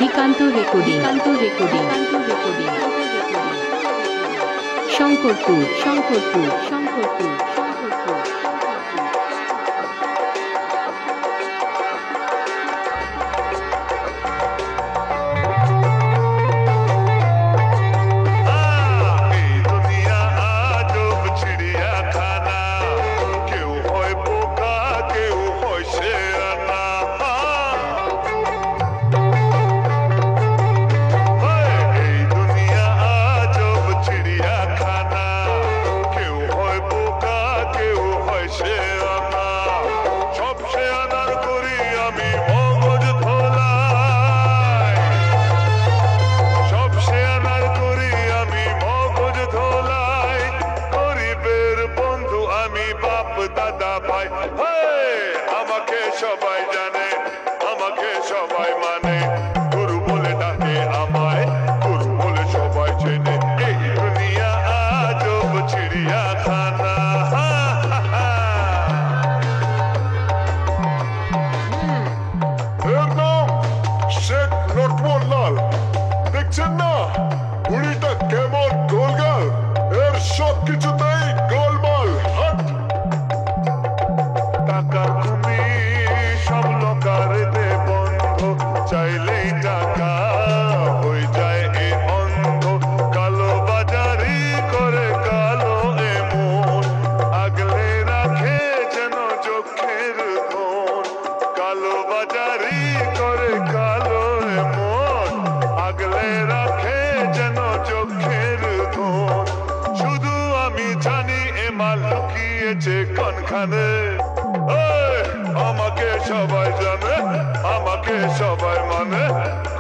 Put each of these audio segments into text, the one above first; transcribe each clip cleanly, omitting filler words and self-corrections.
দিকান্ত recording Shankarpur দাদা ভাই আমাকে সবাই জানে, আমাকে সবাই মানে, গুরু বলে ডাকে আমায়, গুরু বলে সবাই চেনে। এই দুনিয়া আজব চিড়িয়াখানা। এর নাম শেখ নটবরলাল। দেখছেন না বুড়িটা কেমন গোলগাল, এর সব কিছুতেই গোলমাল। টাকার তুমি সব লোকার দে বন্ধ, চাইলেই টাকা হয়ে যায় এ অন্ধ। কালো বাজারি করে কালো এমন, আগলে রাখে যেন চোখের ধন। কালো বাজারি করে কালো এমন, আগলে রাখে যেন চোখের ধন। শুধু আমি জানি এ মাল লুকিয়েছে কোনখানে। আমাকে সবাই জানে, আমাকে সবাই মানে,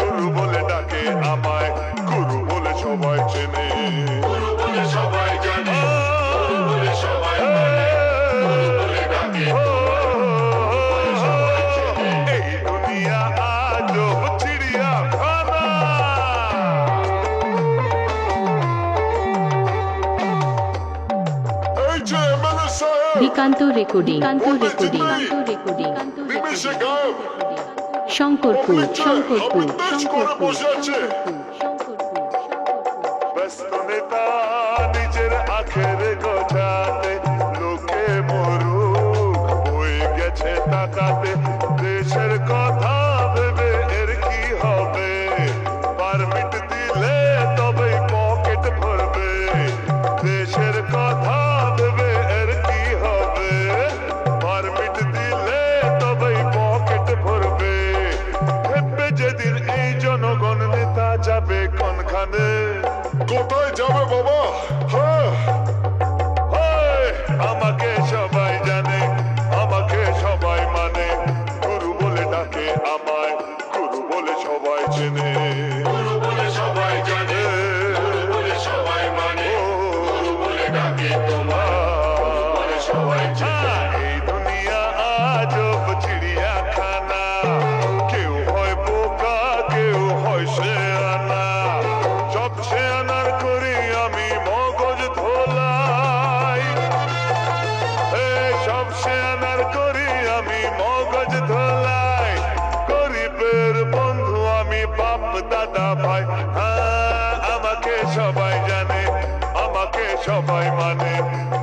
গুরু বলে ডাকে আমায়, গুরু বলে সবাই চেনে। গুরু বলে সবাই জানে, গুরু বলে সবাই মানে, গুরু বলে ডাকে সবাই চেনে। এই দুনিয়া আজব চিড়িয়াখানা। এই যে এমএলএ সাহেব, দিকান্ত রেকর্ডিং বিদেশে গায়েব, শঙ্করপুর বসে আছে। ব্যস্ত নেতা নিজের আখের গোছাতে, লোকে মরুক হয়ে গেছে তাকাতে। দেশের কথা ভেবে এর কি হবে, পারমিট দিলে তবেই পকেট ভরবে। দেশের কথা ভেবে এর কি হবে, পারমিট দিলে তবেই পকেট ভরবে। ভেবে যেদিন এই জনগণ নেতা যাবে কোনখানে। কোথায় যাবে বাবা? আমাকে সবাই জানে, আমাকে সবাই মানে, গুরু বলে ডাকে আমায়, গুরু বলে সবাই চেনে। গুরু বলে সবাই জানে, গুরু বলে সবাই মানে, গুরু বলে ডাকে তোমায়, সবাই চেনে। এই দুনিয়া আজব চিড়িয়াখানা, কেউ হয় বোকা, কেউ হয় শেয়ানা। সব শেয়ানার করি আমি মগজ ধোলাই, সব শেয়ানার করি আমি মগজ ধোলাই। গরিবের বন্ধু আমি, বাপ দাদা ভাই। আমাকে সবাই জানে, আমাকে সবাই মানে,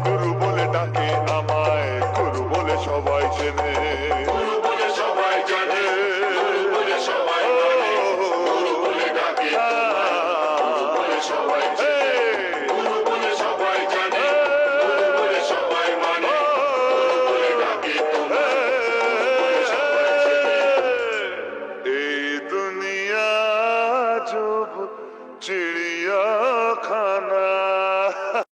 গুরু বলে ডাকে আমায়, গুরু বলে সবাই চেনে।